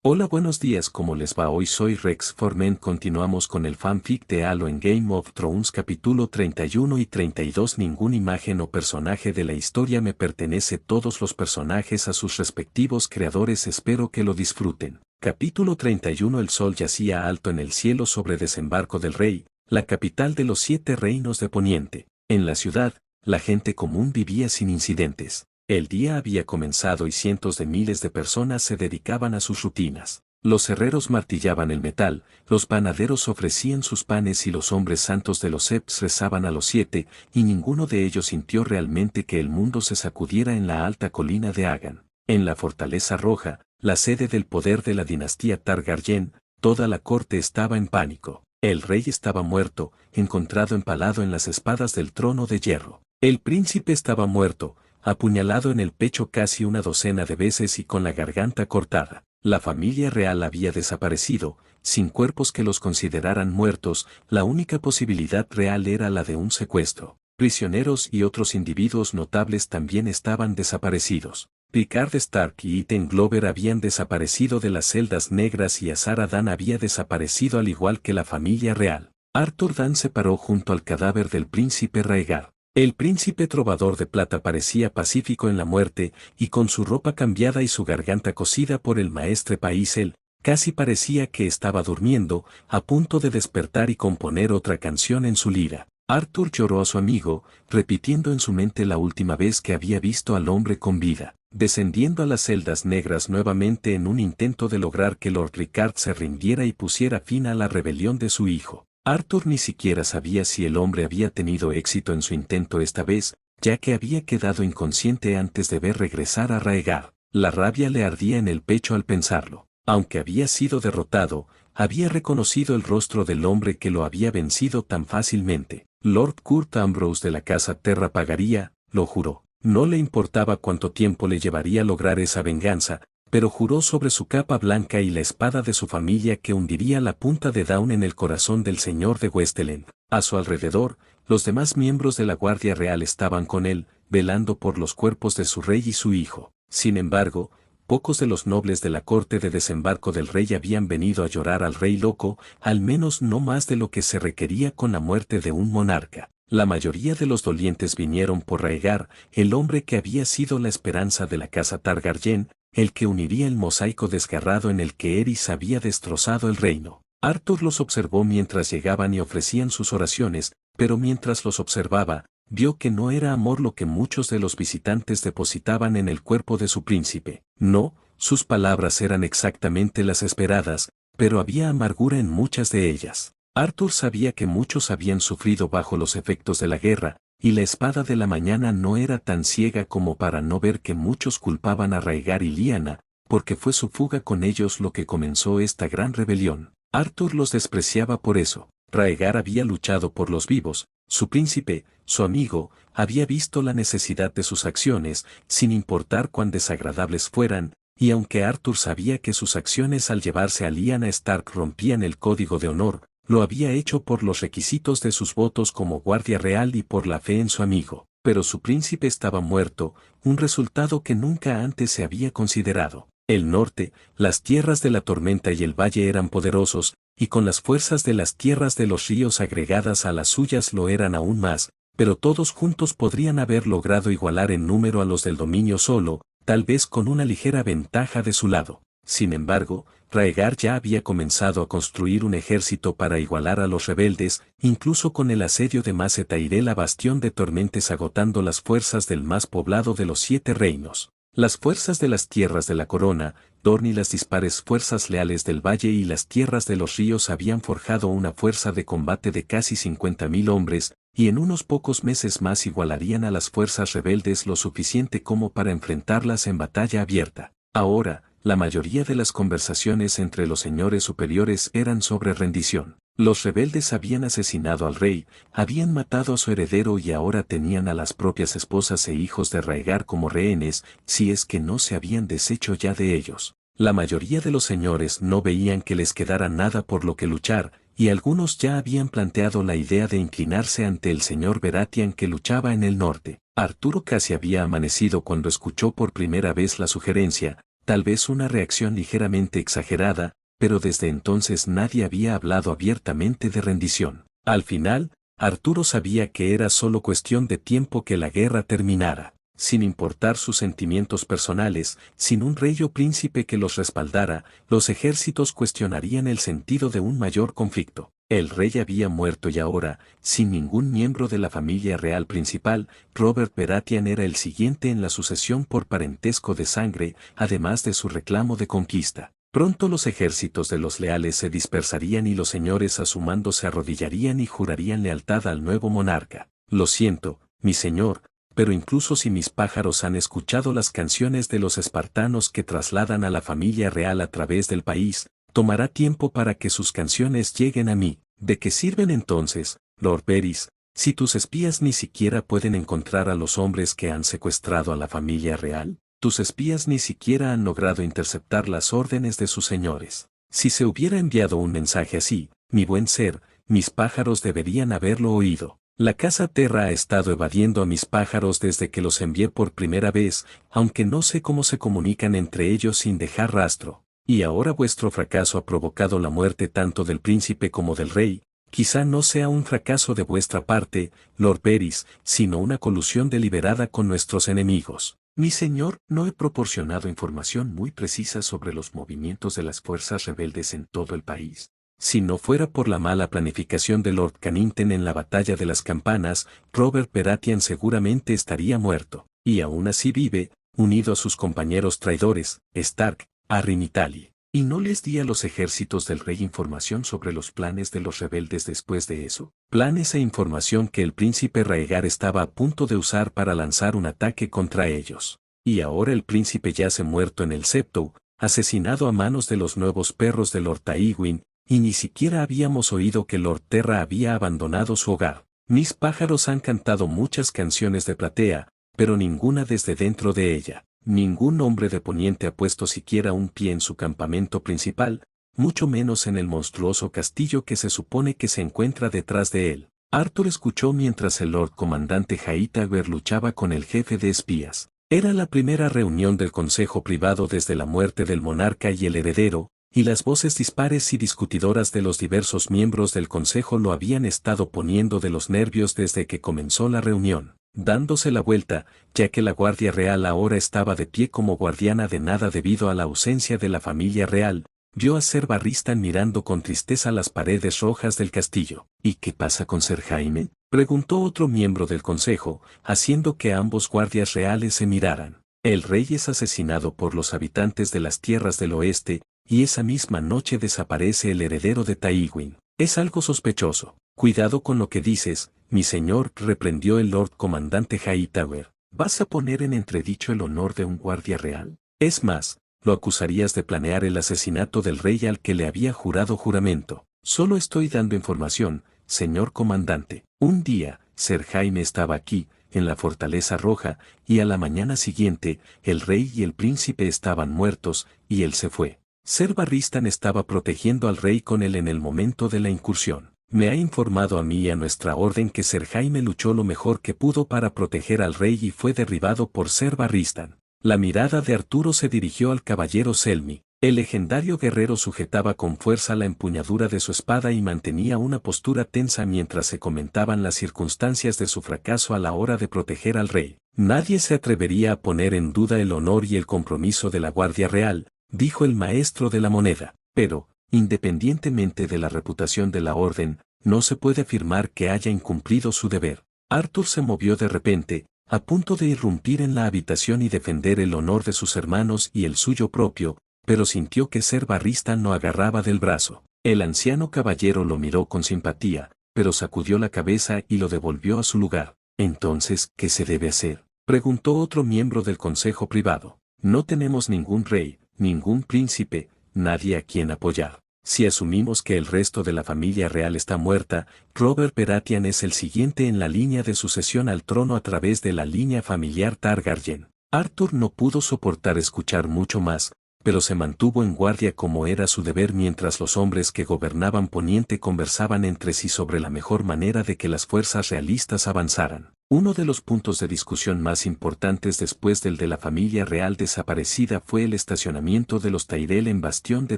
Hola, buenos días, ¿cómo les va? Hoy soy Rex Forment. Continuamos con el fanfic de Halo en Game of Thrones capítulo 31 y 32. Ninguna imagen o personaje de la historia me pertenece, todos los personajes a sus respectivos creadores. Espero que lo disfruten. Capítulo 31. El sol yacía alto en el cielo sobre Desembarco del Rey, la capital de los 7 reinos de Poniente. En la ciudad, la gente común vivía sin incidentes. El día había comenzado y cientos de miles de personas se dedicaban a sus rutinas. Los herreros martillaban el metal, los panaderos ofrecían sus panes y los hombres santos de los Seps rezaban a los 7, y ninguno de ellos sintió realmente que el mundo se sacudiera en la alta colina de Agan. En la Fortaleza Roja, la sede del poder de la dinastía Targaryen, toda la corte estaba en pánico. El rey estaba muerto, encontrado empalado en las espadas del trono de hierro. El príncipe estaba muerto, apuñalado en el pecho casi una docena de veces y con la garganta cortada. La familia real había desaparecido, sin cuerpos que los consideraran muertos. La única posibilidad real era la de un secuestro. Prisioneros y otros individuos notables también estaban desaparecidos. Picard Stark y Iten Glover habían desaparecido de las celdas negras y Azara Dan había desaparecido al igual que la familia real. Arthur Dan se paró junto al cadáver del príncipe Rhaegar. El príncipe trovador de plata parecía pacífico en la muerte, y con su ropa cambiada y su garganta cosida por el maestre Paisel, casi parecía que estaba durmiendo, a punto de despertar y componer otra canción en su lira. Arthur lloró a su amigo, repitiendo en su mente la última vez que había visto al hombre con vida, descendiendo a las celdas negras nuevamente en un intento de lograr que Lord Rickard se rindiera y pusiera fin a la rebelión de su hijo. Arthur ni siquiera sabía si el hombre había tenido éxito en su intento esta vez, ya que había quedado inconsciente antes de ver regresar a Rhaegar. La rabia le ardía en el pecho al pensarlo. Aunque había sido derrotado, había reconocido el rostro del hombre que lo había vencido tan fácilmente. Lord Kurt Ambrose de la casa Terra pagaría, lo juró. No le importaba cuánto tiempo le llevaría lograr esa venganza, pero juró sobre su capa blanca y la espada de su familia que hundiría la punta de Dawn en el corazón del señor de Westeland. A su alrededor, los demás miembros de la Guardia Real estaban con él, velando por los cuerpos de su rey y su hijo. Sin embargo, pocos de los nobles de la corte de desembarco del rey habían venido a llorar al rey loco, al menos no más de lo que se requería con la muerte de un monarca. La mayoría de los dolientes vinieron por Rhaegar, el hombre que había sido la esperanza de la casa Targaryen, el que uniría el mosaico desgarrado en el que Eris había destrozado el reino. Arthur los observó mientras llegaban y ofrecían sus oraciones, pero mientras los observaba, vio que no era amor lo que muchos de los visitantes depositaban en el cuerpo de su príncipe. No, sus palabras eran exactamente las esperadas, pero había amargura en muchas de ellas. Arthur sabía que muchos habían sufrido bajo los efectos de la guerra, y la espada de la mañana no era tan ciega como para no ver que muchos culpaban a Rhaegar y Lyanna, porque fue su fuga con ellos lo que comenzó esta gran rebelión. Arthur los despreciaba por eso. Rhaegar había luchado por los vivos, su príncipe, su amigo, había visto la necesidad de sus acciones, sin importar cuán desagradables fueran, y aunque Arthur sabía que sus acciones al llevarse a Lyanna Stark rompían el código de honor, lo había hecho por los requisitos de sus votos como guardia real y por la fe en su amigo. Pero su príncipe estaba muerto, un resultado que nunca antes se había considerado. El norte, las tierras de la tormenta y el valle eran poderosos, y con las fuerzas de las tierras de los ríos agregadas a las suyas lo eran aún más, pero todos juntos podrían haber logrado igualar en número a los del dominio solo, tal vez con una ligera ventaja de su lado. Sin embargo, Rhaegar ya había comenzado a construir un ejército para igualar a los rebeldes, incluso con el asedio de Mace Tyrell, bastión de Tormentes, agotando las fuerzas del más poblado de los 7 reinos. Las fuerzas de las tierras de la corona, Dorne y las dispares fuerzas leales del valle y las tierras de los ríos habían forjado una fuerza de combate de casi 50.000 hombres, y en unos pocos meses más igualarían a las fuerzas rebeldes lo suficiente como para enfrentarlas en batalla abierta. Ahora, la mayoría de las conversaciones entre los señores superiores eran sobre rendición. Los rebeldes habían asesinado al rey, habían matado a su heredero y ahora tenían a las propias esposas e hijos de Rhaegar como rehenes, si es que no se habían deshecho ya de ellos. La mayoría de los señores no veían que les quedara nada por lo que luchar, y algunos ya habían planteado la idea de inclinarse ante el señor Baratheon que luchaba en el norte. Arturo casi había amanecido cuando escuchó por primera vez la sugerencia, tal vez una reacción ligeramente exagerada, pero desde entonces nadie había hablado abiertamente de rendición. Al final, Arturo sabía que era solo cuestión de tiempo que la guerra terminara. Sin importar sus sentimientos personales, sin un rey o príncipe que los respaldara, los ejércitos cuestionarían el sentido de un mayor conflicto. El rey había muerto y ahora, sin ningún miembro de la familia real principal, Robert Baratheon era el siguiente en la sucesión por parentesco de sangre, además de su reclamo de conquista. Pronto los ejércitos de los leales se dispersarían y los señores a su mando se arrodillarían y jurarían lealtad al nuevo monarca. Lo siento, mi señor, pero incluso si mis pájaros han escuchado las canciones de los espartanos que trasladan a la familia real a través del país, tomará tiempo para que sus canciones lleguen a mí. ¿De qué sirven entonces, Lord Varys, si tus espías ni siquiera pueden encontrar a los hombres que han secuestrado a la familia real? Tus espías ni siquiera han logrado interceptar las órdenes de sus señores. Si se hubiera enviado un mensaje así, mi buen ser, mis pájaros deberían haberlo oído. La casa Terra ha estado evadiendo a mis pájaros desde que los envié por primera vez, aunque no sé cómo se comunican entre ellos sin dejar rastro. Y ahora vuestro fracaso ha provocado la muerte tanto del príncipe como del rey. Quizá no sea un fracaso de vuestra parte, Lord Varys, sino una colusión deliberada con nuestros enemigos. Mi señor, no he proporcionado información muy precisa sobre los movimientos de las fuerzas rebeldes en todo el país. Si no fuera por la mala planificación de Lord Cannington en la batalla de las campanas, Robert Baratheon seguramente estaría muerto. Y aún así vive, unido a sus compañeros traidores, Stark, Arryn y Tully. ¿Y no les di a los ejércitos del rey información sobre los planes de los rebeldes después de eso? Planes e información que el príncipe Rhaegar estaba a punto de usar para lanzar un ataque contra ellos. Y ahora el príncipe yace muerto en el septo, asesinado a manos de los nuevos perros de Lord Tywin, y ni siquiera habíamos oído que Lord Terra había abandonado su hogar. Mis pájaros han cantado muchas canciones de platea, pero ninguna desde dentro de ella. Ningún hombre de Poniente ha puesto siquiera un pie en su campamento principal, mucho menos en el monstruoso castillo que se supone que se encuentra detrás de él. Arthur escuchó mientras el Lord Comandante Hightower luchaba con el jefe de espías. Era la primera reunión del consejo privado desde la muerte del monarca y el heredero, y las voces dispares y discutidoras de los diversos miembros del consejo lo habían estado poniendo de los nervios desde que comenzó la reunión. Dándose la vuelta, ya que la Guardia Real ahora estaba de pie como guardiana de nada debido a la ausencia de la familia real, vio a Ser Barristan mirando con tristeza las paredes rojas del castillo. ¿Y qué pasa con Ser Jaime?, preguntó otro miembro del consejo, haciendo que ambos guardias reales se miraran. El rey es asesinado por los habitantes de las tierras del oeste, y esa misma noche desaparece el heredero de Tywin. Es algo sospechoso. Cuidado con lo que dices, mi señor, reprendió el Lord Comandante Hightower. ¿Vas a poner en entredicho el honor de un guardia real? Es más, lo acusarías de planear el asesinato del rey al que le había jurado juramento. Solo estoy dando información, señor comandante. Un día, Ser Jaime estaba aquí, en la Fortaleza Roja, y a la mañana siguiente, el rey y el príncipe estaban muertos, y él se fue. Ser Barristan estaba protegiendo al rey con él en el momento de la incursión. Me ha informado a mí y a nuestra orden que Ser Jaime luchó lo mejor que pudo para proteger al rey y fue derribado por Ser Barristan. La mirada de Arturo se dirigió al caballero Selmy. El legendario guerrero sujetaba con fuerza la empuñadura de su espada y mantenía una postura tensa mientras se comentaban las circunstancias de su fracaso a la hora de proteger al rey. Nadie se atrevería a poner en duda el honor y el compromiso de la Guardia Real, dijo el maestro de la moneda, pero, independientemente de la reputación de la orden, no se puede afirmar que haya incumplido su deber. Arthur se movió de repente, a punto de irrumpir en la habitación y defender el honor de sus hermanos y el suyo propio, pero sintió que Ser Barristan lo agarraba del brazo. El anciano caballero lo miró con simpatía, pero sacudió la cabeza y lo devolvió a su lugar. Entonces, ¿qué se debe hacer?, preguntó otro miembro del consejo privado. No tenemos ningún rey, ningún príncipe, nadie a quien apoyar. Si asumimos que el resto de la familia real está muerta, Robert Baratheon es el siguiente en la línea de sucesión al trono a través de la línea familiar Targaryen. Arthur no pudo soportar escuchar mucho más, pero se mantuvo en guardia como era su deber mientras los hombres que gobernaban Poniente conversaban entre sí sobre la mejor manera de que las fuerzas realistas avanzaran. Uno de los puntos de discusión más importantes después del de la familia real desaparecida fue el estacionamiento de los Tyrell en Bastión de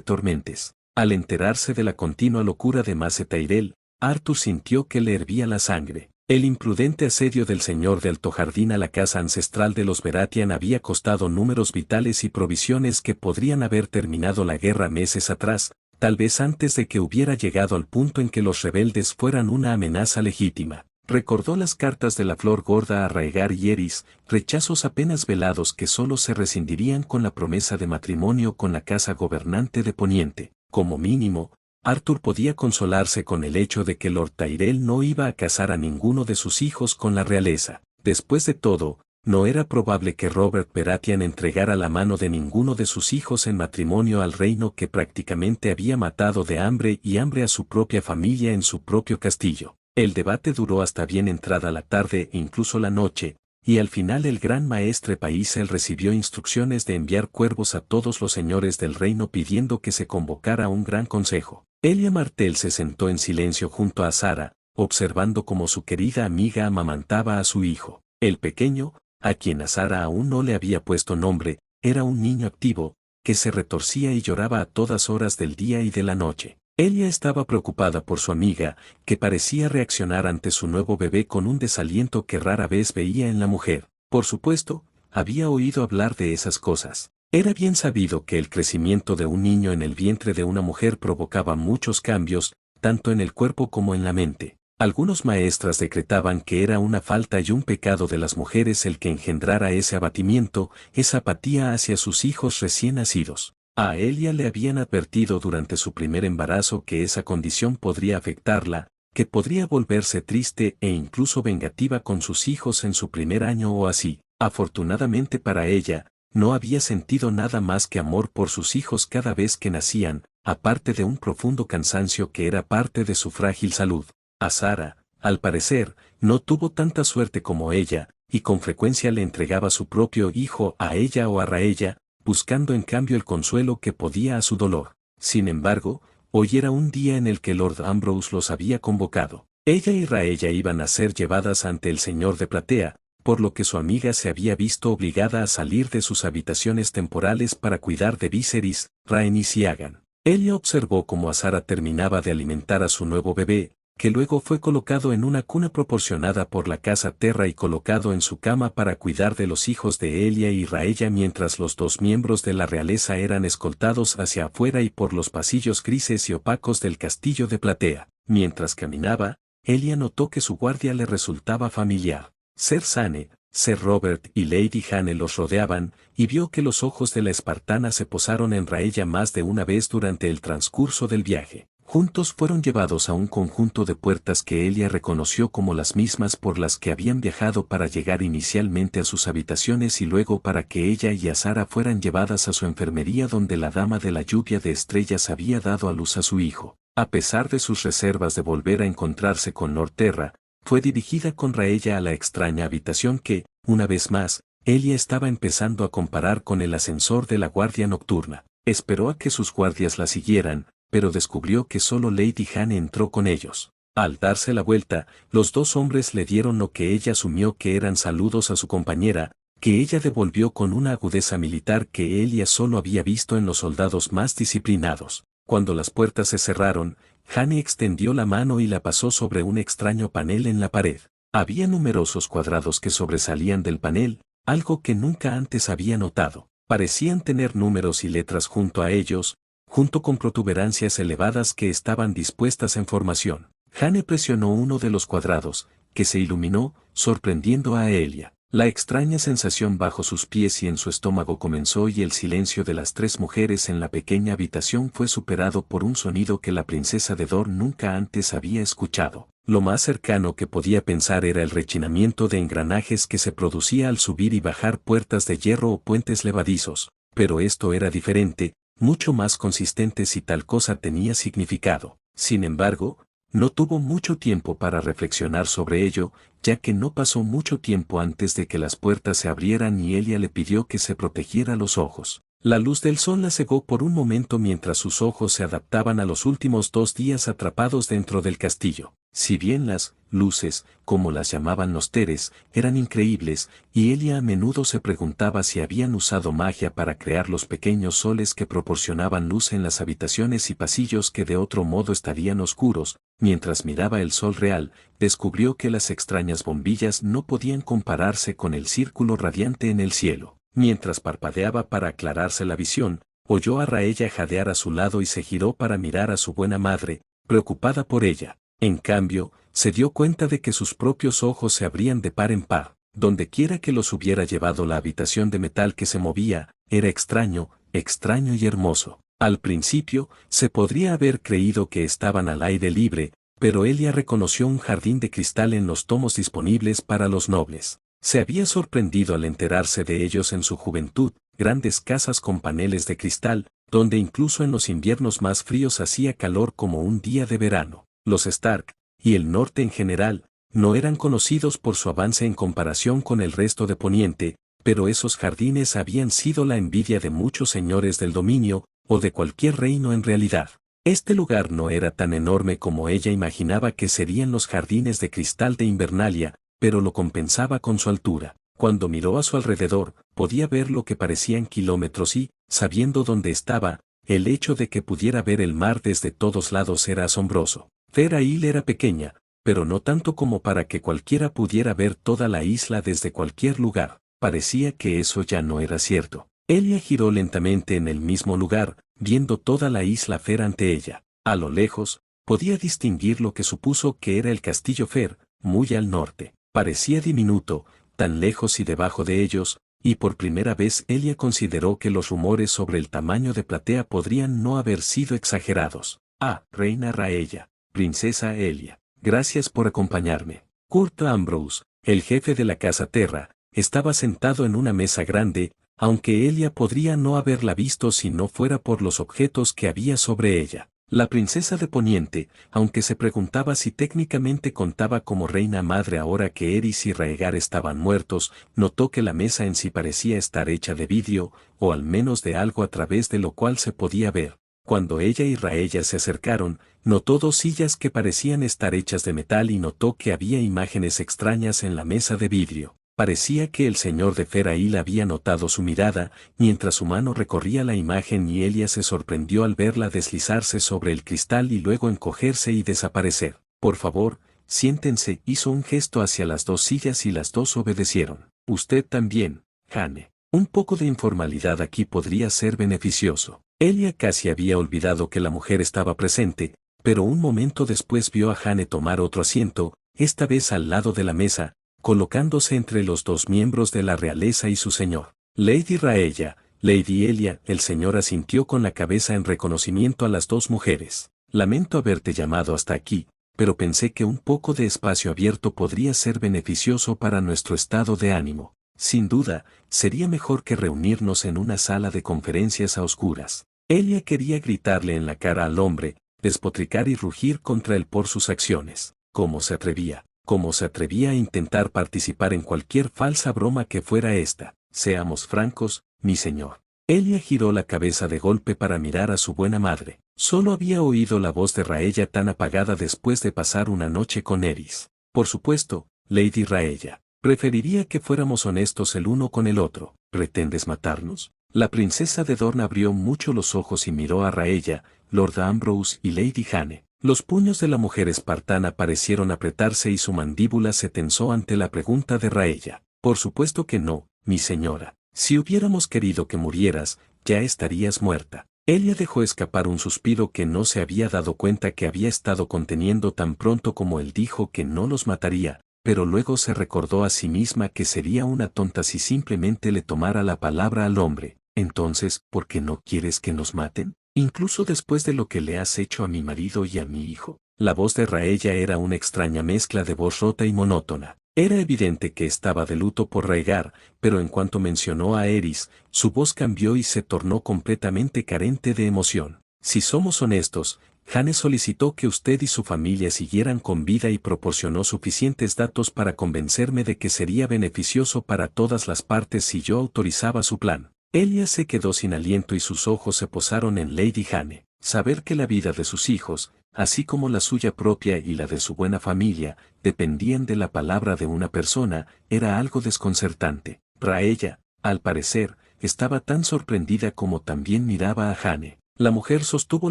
Tormentes. Al enterarse de la continua locura de Mace Tyrell, Arthur sintió que le hervía la sangre. El imprudente asedio del señor de Altojardín a la casa ancestral de los Baratheon había costado números vitales y provisiones que podrían haber terminado la guerra meses atrás, tal vez antes de que hubiera llegado al punto en que los rebeldes fueran una amenaza legítima. Recordó las cartas de la Flor Gorda a Rhaegar y Eris, rechazos apenas velados que solo se rescindirían con la promesa de matrimonio con la casa gobernante de Poniente. Como mínimo, Arthur podía consolarse con el hecho de que Lord Tyrell no iba a casar a ninguno de sus hijos con la realeza. Después de todo, no era probable que Robert Baratheon entregara la mano de ninguno de sus hijos en matrimonio al reino que prácticamente había matado de hambre y hambre a su propia familia en su propio castillo. El debate duró hasta bien entrada la tarde e incluso la noche, y al final el gran maestre Paisel recibió instrucciones de enviar cuervos a todos los señores del reino pidiendo que se convocara un gran consejo. Elia Martell se sentó en silencio junto a Sara, observando cómo su querida amiga amamantaba a su hijo. El pequeño, a quien a Sara aún no le había puesto nombre, era un niño activo, que se retorcía y lloraba a todas horas del día y de la noche. Elia estaba preocupada por su amiga, que parecía reaccionar ante su nuevo bebé con un desaliento que rara vez veía en la mujer. Por supuesto, había oído hablar de esas cosas. Era bien sabido que el crecimiento de un niño en el vientre de una mujer provocaba muchos cambios, tanto en el cuerpo como en la mente. Algunos maestras decretaban que era una falta y un pecado de las mujeres el que engendrara ese abatimiento, esa apatía hacia sus hijos recién nacidos. A Elia le habían advertido durante su primer embarazo que esa condición podría afectarla, que podría volverse triste e incluso vengativa con sus hijos en su primer año o así. Afortunadamente para ella, no había sentido nada más que amor por sus hijos cada vez que nacían, aparte de un profundo cansancio que era parte de su frágil salud. A Sara, al parecer, no tuvo tanta suerte como ella, y con frecuencia le entregaba su propio hijo a ella o a Raella, buscando en cambio el consuelo que podía a su dolor. Sin embargo, hoy era un día en el que Lord Ambrose los había convocado. Ella y Raella iban a ser llevadas ante el señor de Platea, por lo que su amiga se había visto obligada a salir de sus habitaciones temporales para cuidar de Viserys, Rhaenys y Aegon. Elia observó cómo Sara terminaba de alimentar a su nuevo bebé, que luego fue colocado en una cuna proporcionada por la casa Terra y colocado en su cama para cuidar de los hijos de Elia y Raella mientras los dos miembros de la realeza eran escoltados hacia afuera y por los pasillos grises y opacos del castillo de Platea. Mientras caminaba, Elia notó que su guardia le resultaba familiar. Ser Sane, Ser Robert y Lady Jane los rodeaban, y vio que los ojos de la espartana se posaron en Raella más de una vez durante el transcurso del viaje. Juntos fueron llevados a un conjunto de puertas que Elia reconoció como las mismas por las que habían viajado para llegar inicialmente a sus habitaciones y luego para que ella y Sara fueran llevadas a su enfermería donde la dama de la lluvia de estrellas había dado a luz a su hijo. A pesar de sus reservas de volver a encontrarse con Lord Terra, fue dirigida con Raella a la extraña habitación que, una vez más, Elia estaba empezando a comparar con el ascensor de la guardia nocturna. Esperó a que sus guardias la siguieran, pero descubrió que solo Lady Jane entró con ellos. Al darse la vuelta, los dos hombres le dieron lo que ella asumió que eran saludos a su compañera, que ella devolvió con una agudeza militar que Elia solo había visto en los soldados más disciplinados. Cuando las puertas se cerraron, Jane extendió la mano y la pasó sobre un extraño panel en la pared. Había numerosos cuadrados que sobresalían del panel, algo que nunca antes había notado. Parecían tener números y letras junto a ellos, junto con protuberancias elevadas que estaban dispuestas en formación. Jane presionó uno de los cuadrados, que se iluminó, sorprendiendo a Elia. La extraña sensación bajo sus pies y en su estómago comenzó y el silencio de las tres mujeres en la pequeña habitación fue superado por un sonido que la princesa de Dorne nunca antes había escuchado. Lo más cercano que podía pensar era el rechinamiento de engranajes que se producía al subir y bajar puertas de hierro o puentes levadizos, pero esto era diferente, mucho más consistente si tal cosa tenía significado. Sin embargo, no tuvo mucho tiempo para reflexionar sobre ello, ya que no pasó mucho tiempo antes de que las puertas se abrieran y Elia le pidió que se protegiera los ojos. La luz del sol la cegó por un momento mientras sus ojos se adaptaban a los últimos 2 días atrapados dentro del castillo. Si bien las luces, como las llamaban los Teres, eran increíbles, y ella a menudo se preguntaba si habían usado magia para crear los pequeños soles que proporcionaban luz en las habitaciones y pasillos que de otro modo estarían oscuros, mientras miraba el sol real, descubrió que las extrañas bombillas no podían compararse con el círculo radiante en el cielo. Mientras parpadeaba para aclararse la visión, oyó a Raella jadear a su lado y se giró para mirar a su buena madre, preocupada por ella. En cambio, se dio cuenta de que sus propios ojos se abrían de par en par. Dondequiera que los hubiera llevado la habitación de metal que se movía, era extraño, extraño y hermoso. Al principio, se podría haber creído que estaban al aire libre, pero ella reconoció un jardín de cristal en los tomos disponibles para los nobles. Se había sorprendido al enterarse de ellos en su juventud, grandes casas con paneles de cristal, donde incluso en los inviernos más fríos hacía calor como un día de verano. Los Stark, y el norte en general, no eran conocidos por su avance en comparación con el resto de Poniente, pero esos jardines habían sido la envidia de muchos señores del dominio, o de cualquier reino en realidad. Este lugar no era tan enorme como ella imaginaba que serían los jardines de cristal de Invernalia, pero lo compensaba con su altura. Cuando miró a su alrededor, podía ver lo que parecían kilómetros y, sabiendo dónde estaba, el hecho de que pudiera ver el mar desde todos lados era asombroso. Fair Isle era pequeña, pero no tanto como para que cualquiera pudiera ver toda la isla desde cualquier lugar. Parecía que eso ya no era cierto. Ella giró lentamente en el mismo lugar, viendo toda la isla Fair ante ella. A lo lejos, podía distinguir lo que supuso que era el castillo Fair, muy al norte. Parecía diminuto, tan lejos y debajo de ellos, y por primera vez ella consideró que los rumores sobre el tamaño de Platea podrían no haber sido exagerados. Ah, reina Raella, princesa Elia, gracias por acompañarme. Kurt Ambrose, el jefe de la casa Terra, estaba sentado en una mesa grande, aunque Elia podría no haberla visto si no fuera por los objetos que había sobre ella. La princesa de Poniente, aunque se preguntaba si técnicamente contaba como reina madre ahora que Eris y Raegar estaban muertos, notó que la mesa en sí parecía estar hecha de vidrio, o al menos de algo a través de lo cual se podía ver. Cuando ella y Raella se acercaron, notó 2 sillas que parecían estar hechas de metal y notó que había imágenes extrañas en la mesa de vidrio. Parecía que el señor de Fair Isle había notado su mirada, mientras su mano recorría la imagen y Elia se sorprendió al verla deslizarse sobre el cristal y luego encogerse y desaparecer. Por favor, siéntense, hizo un gesto hacia las 2 sillas y las dos obedecieron. Usted también, Jane. Un poco de informalidad aquí podría ser beneficioso. Elia casi había olvidado que la mujer estaba presente, pero un momento después vio a Jane tomar otro asiento, esta vez al lado de la mesa, colocándose entre los dos miembros de la realeza y su señor. Lady Raella, Lady Elia, el señor asintió con la cabeza en reconocimiento a las dos mujeres. Lamento haberte llamado hasta aquí, pero pensé que un poco de espacio abierto podría ser beneficioso para nuestro estado de ánimo. Sin duda, sería mejor que reunirnos en una sala de conferencias a oscuras. Elia quería gritarle en la cara al hombre, despotricar y rugir contra él por sus acciones. ¿Cómo se atrevía? ¿Cómo se atrevía a intentar participar en cualquier falsa broma que fuera esta? Seamos francos, mi señor. Elia giró la cabeza de golpe para mirar a su buena madre. Solo había oído la voz de Raella tan apagada después de pasar una noche con Eris. Por supuesto, Lady Raella. Preferiría que fuéramos honestos el uno con el otro. ¿Pretendes matarnos? La princesa de Dorne abrió mucho los ojos y miró a Raella, Lord Ambrose y Lady Jane. Los puños de la mujer espartana parecieron apretarse y su mandíbula se tensó ante la pregunta de Raella. Por supuesto que no, mi señora. Si hubiéramos querido que murieras, ya estarías muerta. Elia dejó escapar un suspiro que no se había dado cuenta que había estado conteniendo tan pronto como él dijo que no los mataría, pero luego se recordó a sí misma que sería una tonta si simplemente le tomara la palabra al hombre. Entonces, ¿por qué no quieres que nos maten? Incluso después de lo que le has hecho a mi marido y a mi hijo. La voz de Raella era una extraña mezcla de voz rota y monótona. Era evidente que estaba de luto por Raegar, pero en cuanto mencionó a Eris, su voz cambió y se tornó completamente carente de emoción. Si somos honestos, Jane solicitó que usted y su familia siguieran con vida y proporcionó suficientes datos para convencerme de que sería beneficioso para todas las partes si yo autorizaba su plan. Elia se quedó sin aliento y sus ojos se posaron en Lady Jane. Saber que la vida de sus hijos, así como la suya propia y la de su buena familia, dependían de la palabra de una persona, era algo desconcertante. Raella, al parecer, estaba tan sorprendida como también miraba a Jane. La mujer sostuvo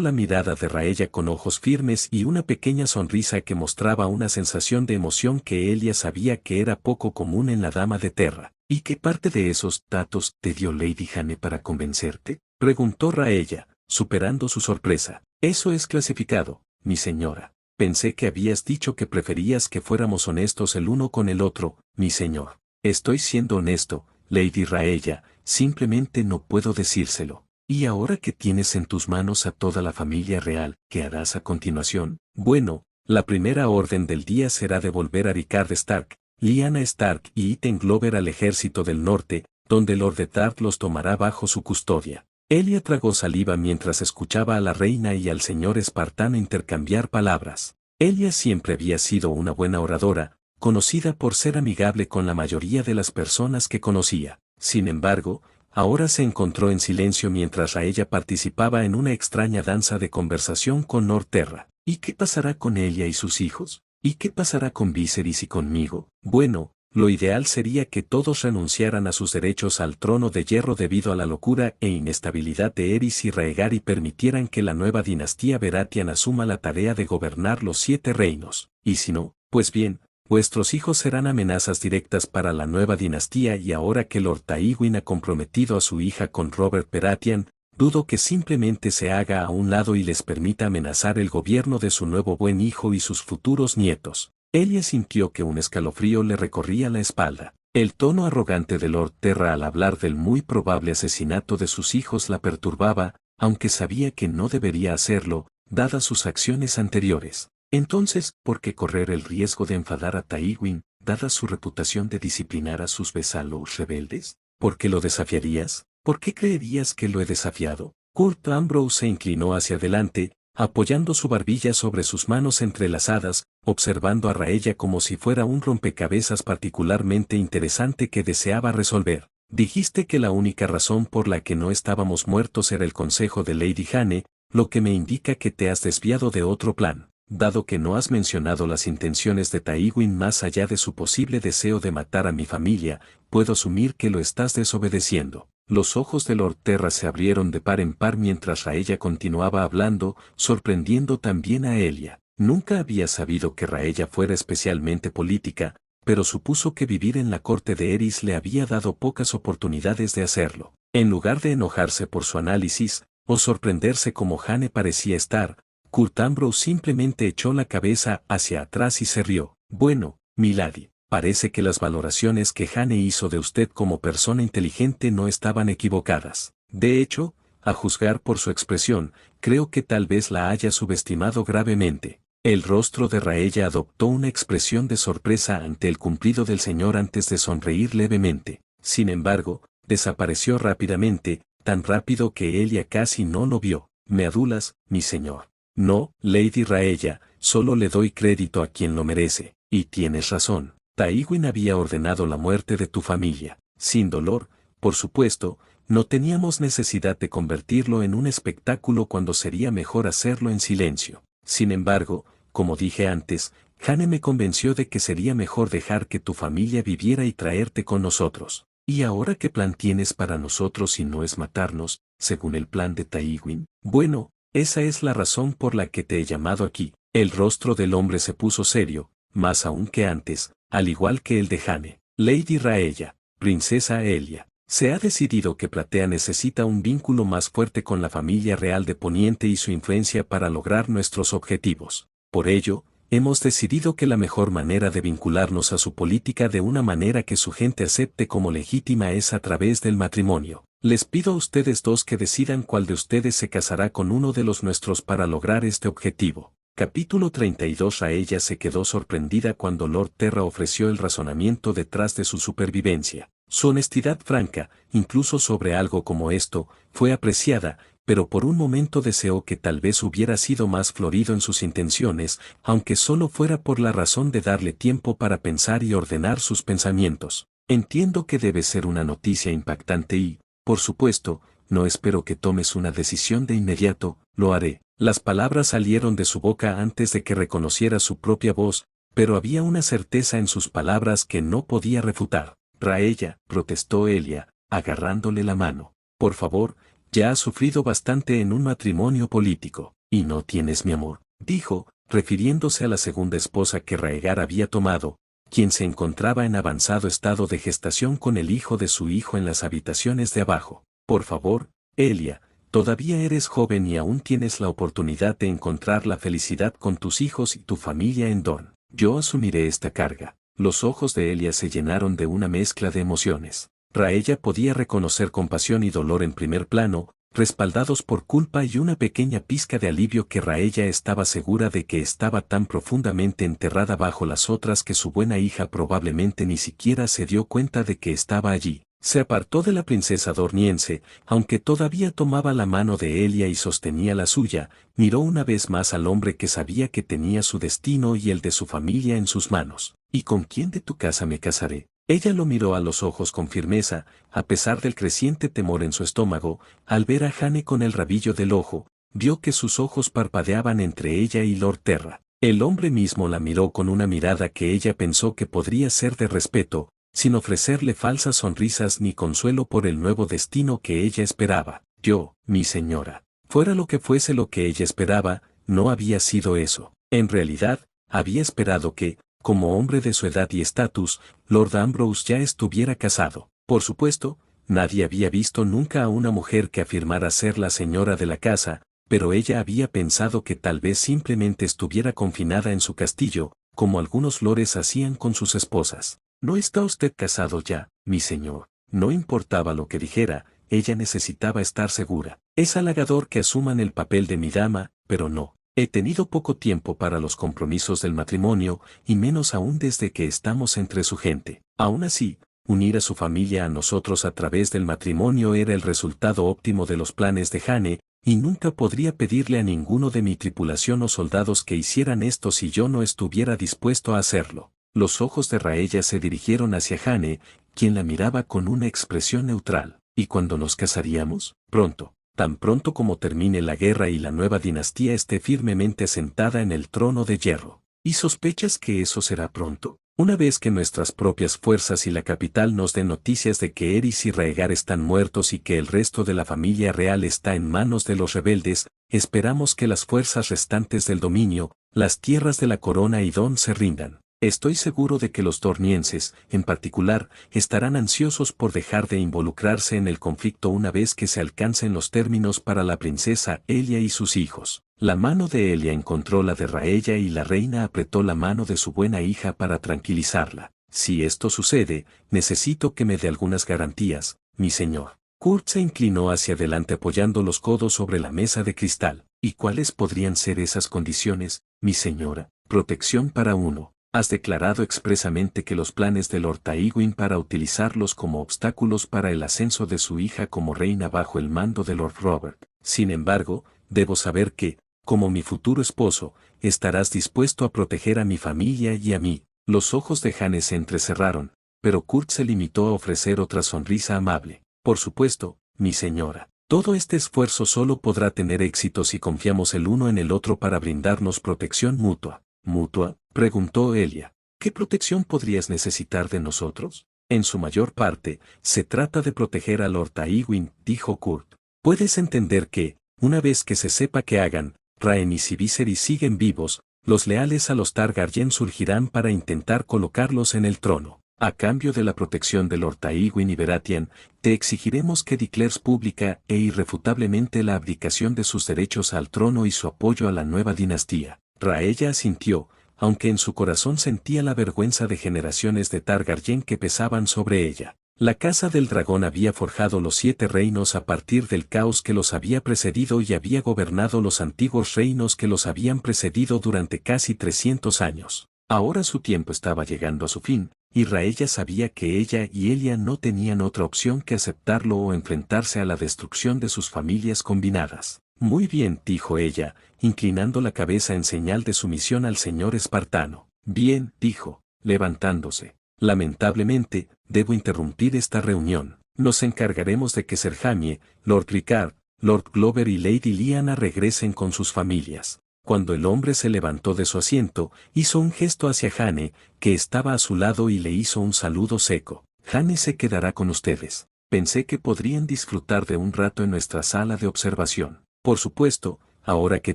la mirada de Raella con ojos firmes y una pequeña sonrisa que mostraba una sensación de emoción que Elia sabía que era poco común en la dama de Terra. ¿Y qué parte de esos datos te dio Lady Jane para convencerte?, preguntó Raella, superando su sorpresa. Eso es clasificado, mi señora. Pensé que habías dicho que preferías que fuéramos honestos el uno con el otro, mi señor. Estoy siendo honesto, Lady Raella, simplemente no puedo decírselo. ¿Y ahora que tienes en tus manos a toda la familia real, qué harás a continuación? Bueno, la primera orden del día será devolver a Rickard Stark, Lyanna Stark y Iten Glover al ejército del norte, donde Lord Eddard los tomará bajo su custodia. Elia tragó saliva mientras escuchaba a la reina y al señor espartano intercambiar palabras. Elia siempre había sido una buena oradora, conocida por ser amigable con la mayoría de las personas que conocía. Sin embargo, ahora se encontró en silencio mientras Raella participaba en una extraña danza de conversación con Lord Terra. ¿Y qué pasará con Elia y sus hijos? ¿Y qué pasará con Viserys y conmigo? Bueno, lo ideal sería que todos renunciaran a sus derechos al trono de hierro debido a la locura e inestabilidad de Eris y Rhaegar y permitieran que la nueva dinastía Baratheon asuma la tarea de gobernar los 7 reinos. Y si no, pues bien, vuestros hijos serán amenazas directas para la nueva dinastía y ahora que Lord Tywin ha comprometido a su hija con Robert Baratheon, dudo que simplemente se haga a un lado y les permita amenazar el gobierno de su nuevo buen hijo y sus futuros nietos. Elia sintió que un escalofrío le recorría la espalda. El tono arrogante de Lord Terra al hablar del muy probable asesinato de sus hijos la perturbaba, aunque sabía que no debería hacerlo, dadas sus acciones anteriores. Entonces, ¿por qué correr el riesgo de enfadar a Tywin, dada su reputación de disciplinar a sus vasallos rebeldes? ¿Por qué lo desafiarías? ¿Por qué creerías que lo he desafiado? Kurt Ambrose se inclinó hacia adelante, apoyando su barbilla sobre sus manos entrelazadas, observando a Raella como si fuera un rompecabezas particularmente interesante que deseaba resolver. Dijiste que la única razón por la que no estábamos muertos era el consejo de Lady Jane, lo que me indica que te has desviado de otro plan. Dado que no has mencionado las intenciones de Tywin más allá de su posible deseo de matar a mi familia, puedo asumir que lo estás desobedeciendo. Los ojos de Lord Terra se abrieron de par en par mientras Raella continuaba hablando, sorprendiendo también a Elia. Nunca había sabido que Raella fuera especialmente política, pero supuso que vivir en la corte de Eris le había dado pocas oportunidades de hacerlo. En lugar de enojarse por su análisis, o sorprenderse como Jane parecía estar, Kurt Ambrose simplemente echó la cabeza hacia atrás y se rió. Bueno, milady, parece que las valoraciones que Jane hizo de usted como persona inteligente no estaban equivocadas. De hecho, a juzgar por su expresión, creo que tal vez la haya subestimado gravemente. El rostro de Raella adoptó una expresión de sorpresa ante el cumplido del señor antes de sonreír levemente. Sin embargo, desapareció rápidamente, tan rápido que Elia casi no lo vio. Me adulas, mi señor. No, Lady Raella, solo le doy crédito a quien lo merece. Y tienes razón. Tywin había ordenado la muerte de tu familia. Sin dolor, por supuesto, no teníamos necesidad de convertirlo en un espectáculo cuando sería mejor hacerlo en silencio. Sin embargo, como dije antes, Jane me convenció de que sería mejor dejar que tu familia viviera y traerte con nosotros. ¿Y ahora qué plan tienes para nosotros si no es matarnos, según el plan de Tywin? Bueno, esa es la razón por la que te he llamado aquí. El rostro del hombre se puso serio, más aún que antes, al igual que el de Jane. Lady Raella, princesa Elia, se ha decidido que Platea necesita un vínculo más fuerte con la familia real de Poniente y su influencia para lograr nuestros objetivos. Por ello, hemos decidido que la mejor manera de vincularnos a su política de una manera que su gente acepte como legítima es a través del matrimonio. Les pido a ustedes dos que decidan cuál de ustedes se casará con uno de los nuestros para lograr este objetivo. Capítulo 32. Raella se quedó sorprendida cuando Lord Terra ofreció el razonamiento detrás de su supervivencia. Su honestidad franca, incluso sobre algo como esto, fue apreciada, pero por un momento deseó que tal vez hubiera sido más florido en sus intenciones, aunque solo fuera por la razón de darle tiempo para pensar y ordenar sus pensamientos. Entiendo que debe ser una noticia impactante y, Por supuesto, no espero que tomes una decisión de inmediato, lo haré. Las palabras salieron de su boca antes de que reconociera su propia voz, pero había una certeza en sus palabras que no podía refutar. Raella, protestó Elia, agarrándole la mano. Por favor, ya has sufrido bastante en un matrimonio político, y no tienes mi amor, dijo, refiriéndose a la segunda esposa que Raegar había tomado, quien se encontraba en avanzado estado de gestación con el hijo de su hijo en las habitaciones de abajo. Por favor, Elia, todavía eres joven y aún tienes la oportunidad de encontrar la felicidad con tus hijos y tu familia en Dorne. Yo asumiré esta carga. Los ojos de Elia se llenaron de una mezcla de emociones. Raella podía reconocer compasión y dolor en primer plano, respaldados por culpa y una pequeña pizca de alivio que Raella estaba segura de que estaba tan profundamente enterrada bajo las otras que su buena hija probablemente ni siquiera se dio cuenta de que estaba allí. Se apartó de la princesa dorniense, aunque todavía tomaba la mano de Elia y sostenía la suya, miró una vez más al hombre que sabía que tenía su destino y el de su familia en sus manos. ¿Y con quién de tu casa me casaré? Ella lo miró a los ojos con firmeza, a pesar del creciente temor en su estómago, al ver a Jane con el rabillo del ojo, vio que sus ojos parpadeaban entre ella y Lord Terra. El hombre mismo la miró con una mirada que ella pensó que podría ser de respeto, sin ofrecerle falsas sonrisas ni consuelo por el nuevo destino que ella esperaba. Yo, mi señora, fuera lo que fuese lo que ella esperaba, no había sido eso. En realidad, había esperado que, como hombre de su edad y estatus, Lord Ambrose ya estuviera casado. Por supuesto, nadie había visto nunca a una mujer que afirmara ser la señora de la casa, pero ella había pensado que tal vez simplemente estuviera confinada en su castillo, como algunos lores hacían con sus esposas. ¿No está usted casado ya, mi señor? No importaba lo que dijera, ella necesitaba estar segura. Es halagador que asuman el papel de mi dama, pero no. He tenido poco tiempo para los compromisos del matrimonio, y menos aún desde que estamos entre su gente. Aún así, unir a su familia a nosotros a través del matrimonio era el resultado óptimo de los planes de Jane, y nunca podría pedirle a ninguno de mi tripulación o soldados que hicieran esto si yo no estuviera dispuesto a hacerlo. Los ojos de Raella se dirigieron hacia Jane, quien la miraba con una expresión neutral. ¿Y cuándo nos casaríamos? Pronto. Tan pronto como termine la guerra y la nueva dinastía esté firmemente sentada en el trono de hierro. ¿Y sospechas que eso será pronto? Una vez que nuestras propias fuerzas y la capital nos den noticias de que Eris y Raegar están muertos y que el resto de la familia real está en manos de los rebeldes, esperamos que las fuerzas restantes del dominio, las tierras de la corona y Don se rindan. Estoy seguro de que los dornienses, en particular, estarán ansiosos por dejar de involucrarse en el conflicto una vez que se alcancen los términos para la princesa Elia y sus hijos. La mano de Elia encontró la de Raella y la reina apretó la mano de su buena hija para tranquilizarla. Si esto sucede, necesito que me dé algunas garantías, mi señor. Kurt se inclinó hacia adelante apoyando los codos sobre la mesa de cristal. ¿Y cuáles podrían ser esas condiciones, mi señora? Protección para uno. Has declarado expresamente que los planes de Lord Tywin para utilizarlos como obstáculos para el ascenso de su hija como reina bajo el mando de Lord Robert. Sin embargo, debo saber que, como mi futuro esposo, estarás dispuesto a proteger a mi familia y a mí. Los ojos de Jane se entrecerraron, pero Kurt se limitó a ofrecer otra sonrisa amable. Por supuesto, mi señora. Todo este esfuerzo solo podrá tener éxito si confiamos el uno en el otro para brindarnos protección mutua. ¿Mutua? Preguntó Elia. ¿Qué protección podrías necesitar de nosotros? En su mayor parte, se trata de proteger a Lord Tywin, dijo Kurt. Puedes entender que, una vez que se sepa que hagan, Rhaenys y Viserys siguen vivos, los leales a los Targaryen surgirán para intentar colocarlos en el trono. A cambio de la protección de Lord Tywin y Baratheon, te exigiremos que declares pública e irrefutablemente la abdicación de sus derechos al trono y su apoyo a la nueva dinastía. Raella asintió, aunque en su corazón sentía la vergüenza de generaciones de Targaryen que pesaban sobre ella. La Casa del Dragón había forjado los 7 reinos a partir del caos que los había precedido y había gobernado los antiguos reinos que los habían precedido durante casi 300 años. Ahora su tiempo estaba llegando a su fin, y Raella sabía que ella y Elia no tenían otra opción que aceptarlo o enfrentarse a la destrucción de sus familias combinadas. Muy bien, dijo ella, inclinando la cabeza en señal de sumisión al señor espartano. Bien, dijo, levantándose. Lamentablemente, debo interrumpir esta reunión. Nos encargaremos de que Sir Jaime, Lord Ricard, Lord Glover y Lady Lyanna regresen con sus familias. Cuando el hombre se levantó de su asiento, hizo un gesto hacia Jane, que estaba a su lado y le hizo un saludo seco. Jane se quedará con ustedes. Pensé que podrían disfrutar de un rato en nuestra sala de observación. Por supuesto, ahora que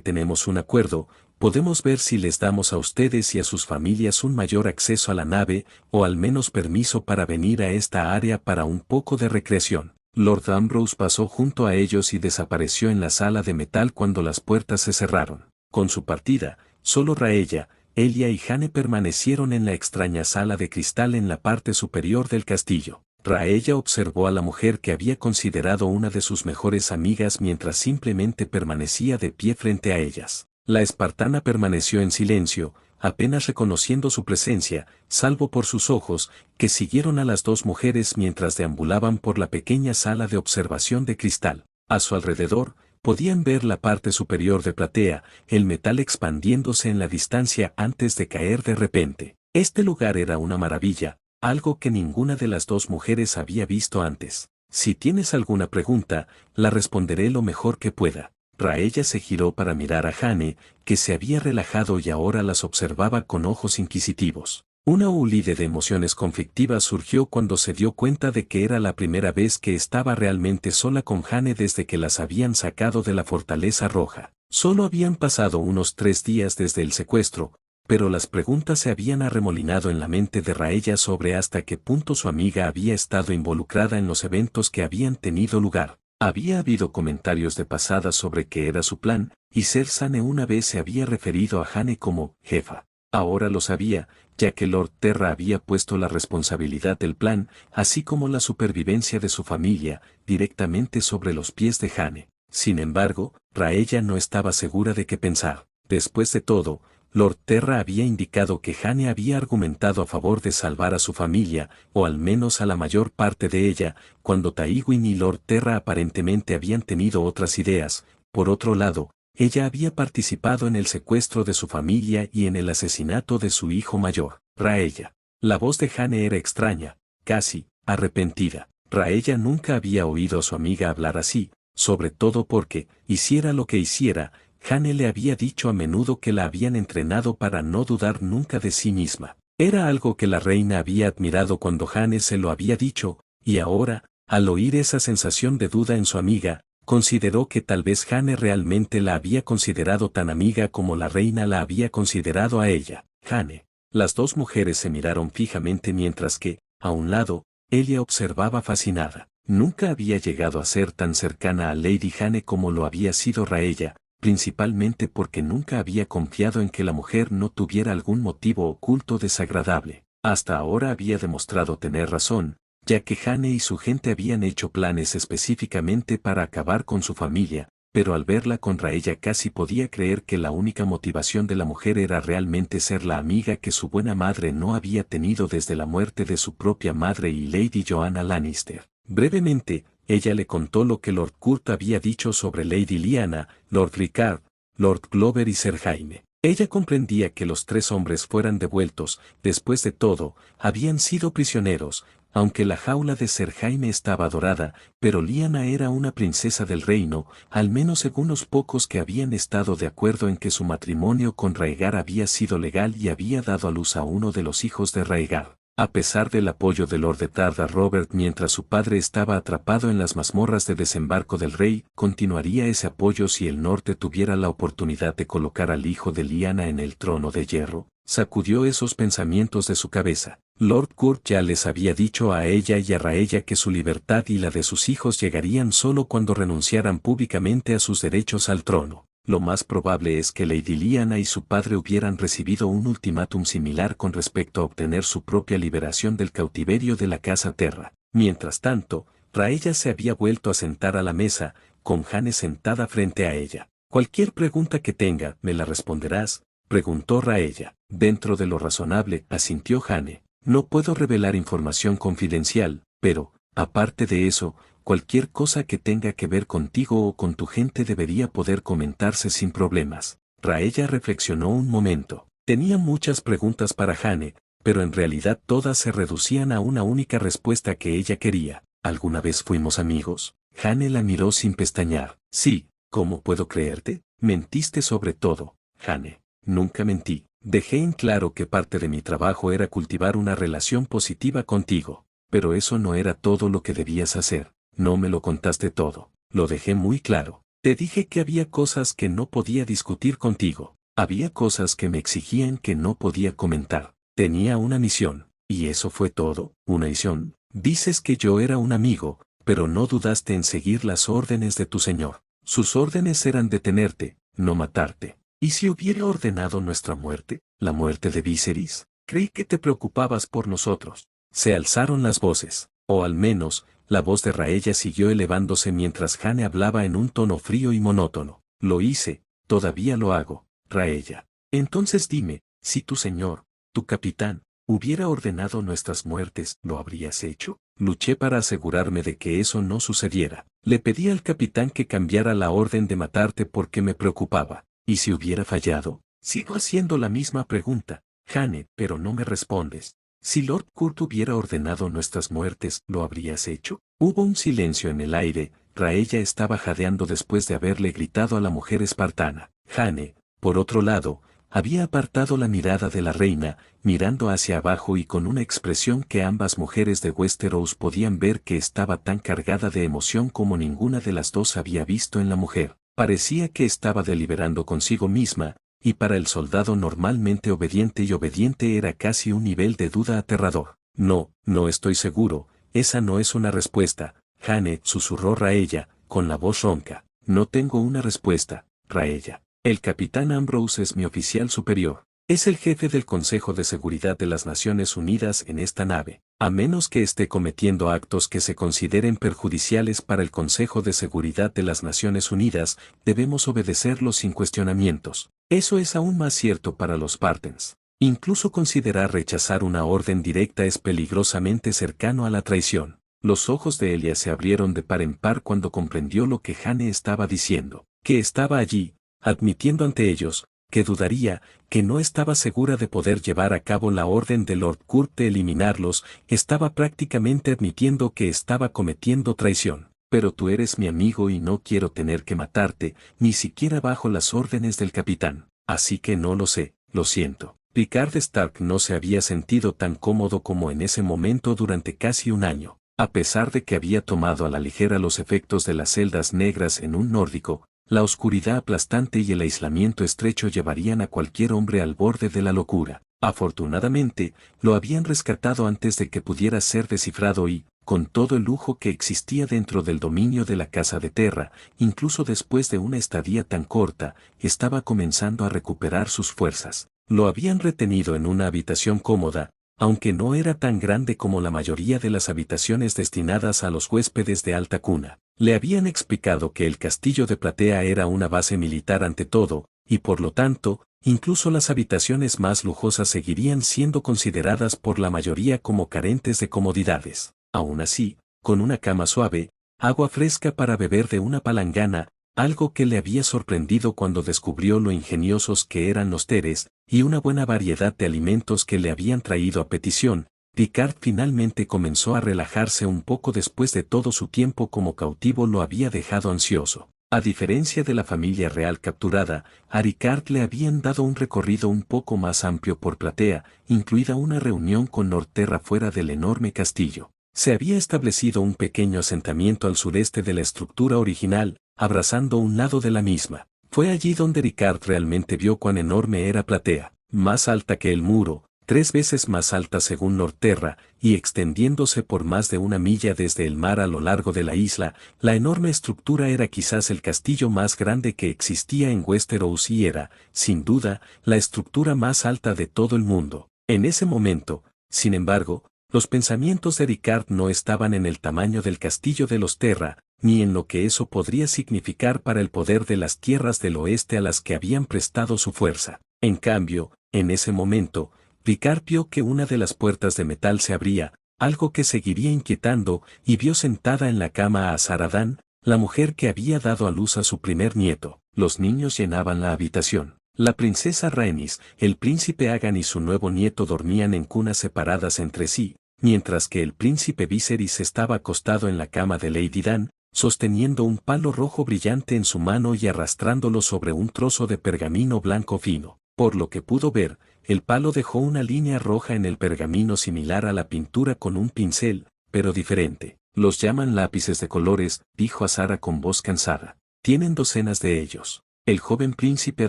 tenemos un acuerdo, podemos ver si les damos a ustedes y a sus familias un mayor acceso a la nave, o al menos permiso para venir a esta área para un poco de recreación. Lord Ambrose pasó junto a ellos y desapareció en la sala de metal cuando las puertas se cerraron. Con su partida, solo Raella, Elia y Jane permanecieron en la extraña sala de cristal en la parte superior del castillo. Raella observó a la mujer que había considerado una de sus mejores amigas mientras simplemente permanecía de pie frente a ellas. La espartana permaneció en silencio, apenas reconociendo su presencia, salvo por sus ojos, que siguieron a las dos mujeres mientras deambulaban por la pequeña sala de observación de cristal. A su alrededor, podían ver la parte superior de platea, el metal expandiéndose en la distancia antes de caer de repente. Este lugar era una maravilla, algo que ninguna de las dos mujeres había visto antes. Si tienes alguna pregunta, la responderé lo mejor que pueda. Raella se giró para mirar a Jane, que se había relajado y ahora las observaba con ojos inquisitivos. Una oleada de emociones conflictivas surgió cuando se dio cuenta de que era la primera vez que estaba realmente sola con Jane desde que las habían sacado de la Fortaleza Roja. Solo habían pasado unos 3 días desde el secuestro, pero las preguntas se habían arremolinado en la mente de Raella sobre hasta qué punto su amiga había estado involucrada en los eventos que habían tenido lugar. Había habido comentarios de pasada sobre qué era su plan, y Cersane una vez se había referido a Jane como jefa. Ahora lo sabía, ya que Lord Terra había puesto la responsabilidad del plan, así como la supervivencia de su familia, directamente sobre los pies de Jane. Sin embargo, Raella no estaba segura de qué pensar. Después de todo, Lord Terra había indicado que Jane había argumentado a favor de salvar a su familia, o al menos a la mayor parte de ella, cuando Tywin y Lord Terra aparentemente habían tenido otras ideas. Por otro lado, ella había participado en el secuestro de su familia y en el asesinato de su hijo mayor, Raella. La voz de Jane era extraña, casi arrepentida. Raella nunca había oído a su amiga hablar así, sobre todo porque, hiciera lo que hiciera, Jane le había dicho a menudo que la habían entrenado para no dudar nunca de sí misma. Era algo que la reina había admirado cuando Jane se lo había dicho, y ahora, al oír esa sensación de duda en su amiga, consideró que tal vez Jane realmente la había considerado tan amiga como la reina la había considerado a ella. Jane. Las dos mujeres se miraron fijamente mientras que, a un lado, Elia observaba fascinada. Nunca había llegado a ser tan cercana a Lady Jane como lo había sido Raella, principalmente porque nunca había confiado en que la mujer no tuviera algún motivo oculto desagradable. Hasta ahora había demostrado tener razón, ya que Jane y su gente habían hecho planes específicamente para acabar con su familia, pero al verla con Raella casi podía creer que la única motivación de la mujer era realmente ser la amiga que su buena madre no había tenido desde la muerte de su propia madre y Lady Joanna Lannister. Brevemente, ella le contó lo que Lord Kurt había dicho sobre Lady Lyanna, Lord Ricard, Lord Glover y Sir Jaime. Ella comprendía que los 3 hombres fueran devueltos, después de todo, habían sido prisioneros, aunque la jaula de Sir Jaime estaba dorada, pero Lyanna era una princesa del reino, al menos según los pocos que habían estado de acuerdo en que su matrimonio con Rhaegar había sido legal y había dado a luz a uno de los hijos de Rhaegar. A pesar del apoyo de Lord Eddard a Robert mientras su padre estaba atrapado en las mazmorras de desembarco del rey, continuaría ese apoyo si el norte tuviera la oportunidad de colocar al hijo de Lyanna en el trono de hierro. Sacudió esos pensamientos de su cabeza. Lord Kurt ya les había dicho a ella y a Raella que su libertad y la de sus hijos llegarían solo cuando renunciaran públicamente a sus derechos al trono. Lo más probable es que Lady Lyanna y su padre hubieran recibido un ultimátum similar con respecto a obtener su propia liberación del cautiverio de la Casa Terra. Mientras tanto, Raella se había vuelto a sentar a la mesa, con Jane sentada frente a ella. Cualquier pregunta que tenga, ¿me la responderás?, preguntó Raella. Dentro de lo razonable, asintió Jane. No puedo revelar información confidencial, pero, aparte de eso, cualquier cosa que tenga que ver contigo o con tu gente debería poder comentarse sin problemas. Raella reflexionó un momento. Tenía muchas preguntas para Jane, pero en realidad todas se reducían a una única respuesta que ella quería. ¿Alguna vez fuimos amigos? Jane la miró sin pestañear. Sí, ¿cómo puedo creerte? Mentiste sobre todo, Jane. Nunca mentí. Dejé en claro que parte de mi trabajo era cultivar una relación positiva contigo. Pero eso no era todo lo que debías hacer. No me lo contaste todo. Lo dejé muy claro. Te dije que había cosas que no podía discutir contigo. Había cosas que me exigían que no podía comentar. Tenía una misión. ¿Y eso fue todo? ¿Una misión? Dices que yo era un amigo, pero no dudaste en seguir las órdenes de tu señor. Sus órdenes eran detenerte, no matarte. ¿Y si hubiera ordenado nuestra muerte, la muerte de Viserys? Creí que te preocupabas por nosotros. Se alzaron las voces, o al menos, la voz de Raella siguió elevándose mientras Jane hablaba en un tono frío y monótono. Lo hice, todavía lo hago, Raella. Entonces dime, si tu señor, tu capitán, hubiera ordenado nuestras muertes, ¿lo habrías hecho? Luché para asegurarme de que eso no sucediera. Le pedí al capitán que cambiara la orden de matarte porque me preocupaba. ¿Y si hubiera fallado? Sigo haciendo la misma pregunta, Jane, pero no me respondes. Si Lord Kurt hubiera ordenado nuestras muertes, ¿lo habrías hecho? Hubo un silencio en el aire. Raella estaba jadeando después de haberle gritado a la mujer espartana. Jane, por otro lado, había apartado la mirada de la reina, mirando hacia abajo y con una expresión que ambas mujeres de Westeros podían ver que estaba tan cargada de emoción como ninguna de las dos había visto en la mujer. Parecía que estaba deliberando consigo misma, y para el soldado normalmente obediente era casi un nivel de duda aterrador. No, no estoy seguro, esa no es una respuesta, Jane, susurró Raella, con la voz ronca. No tengo una respuesta, Raella. El capitán Ambrose es mi oficial superior. Es el jefe del Consejo de Seguridad de las Naciones Unidas en esta nave. A menos que esté cometiendo actos que se consideren perjudiciales para el Consejo de Seguridad de las Naciones Unidas, debemos obedecerlo sin cuestionamientos. Eso es aún más cierto para los Spartans. Incluso considerar rechazar una orden directa es peligrosamente cercano a la traición. Los ojos de Elia se abrieron de par en par cuando comprendió lo que Jane estaba diciendo. Que estaba allí, admitiendo ante ellos, que dudaría, que no estaba segura de poder llevar a cabo la orden de Lord Kurt de eliminarlos, estaba prácticamente admitiendo que estaba cometiendo traición. Pero tú eres mi amigo y no quiero tener que matarte, ni siquiera bajo las órdenes del capitán. Así que no lo sé, lo siento. Picard Stark no se había sentido tan cómodo como en ese momento durante casi un año. A pesar de que había tomado a la ligera los efectos de las celdas negras en un nórdico, la oscuridad aplastante y el aislamiento estrecho llevarían a cualquier hombre al borde de la locura. Afortunadamente, lo habían rescatado antes de que pudiera ser descifrado y, con todo el lujo que existía dentro del dominio de la Casa de Terra, incluso después de una estadía tan corta, estaba comenzando a recuperar sus fuerzas. Lo habían retenido en una habitación cómoda, aunque no era tan grande como la mayoría de las habitaciones destinadas a los huéspedes de alta cuna. Le habían explicado que el castillo de Platea era una base militar ante todo, y por lo tanto, incluso las habitaciones más lujosas seguirían siendo consideradas por la mayoría como carentes de comodidades. Aún así, con una cama suave, agua fresca para beber de una palangana, algo que le había sorprendido cuando descubrió lo ingeniosos que eran los teres, y una buena variedad de alimentos que le habían traído a petición, Picard finalmente comenzó a relajarse un poco después de todo su tiempo como cautivo lo había dejado ansioso. A diferencia de la familia real capturada, a Ricard le habían dado un recorrido un poco más amplio por Platea, incluida una reunión con Norterra fuera del enorme castillo. Se había establecido un pequeño asentamiento al sureste de la estructura original, abrazando un lado de la misma. Fue allí donde Ricard realmente vio cuán enorme era Platea, más alta que el muro, 3 veces más alta según Norterra, y extendiéndose por más de 1 milla desde el mar a lo largo de la isla. La enorme estructura era quizás el castillo más grande que existía en Westeros y era, sin duda, la estructura más alta de todo el mundo. En ese momento, sin embargo, los pensamientos de Ricard no estaban en el tamaño del castillo de los Terra, ni en lo que eso podría significar para el poder de las tierras del oeste a las que habían prestado su fuerza. En cambio, en ese momento, Ricard vio que una de las puertas de metal se abría, algo que seguiría inquietando, y vio sentada en la cama a Saradán, la mujer que había dado a luz a su primer nieto. Los niños llenaban la habitación. La princesa Rhaenys, el príncipe Aegon y su nuevo nieto dormían en cunas separadas entre sí, mientras que el príncipe Viserys estaba acostado en la cama de Lady Dan, sosteniendo un palo rojo brillante en su mano y arrastrándolo sobre un trozo de pergamino blanco fino. Por lo que pudo ver, el palo dejó una línea roja en el pergamino similar a la pintura con un pincel, pero diferente. Los llaman lápices de colores, dijo Azara con voz cansada. Tienen docenas de ellos. El joven príncipe ha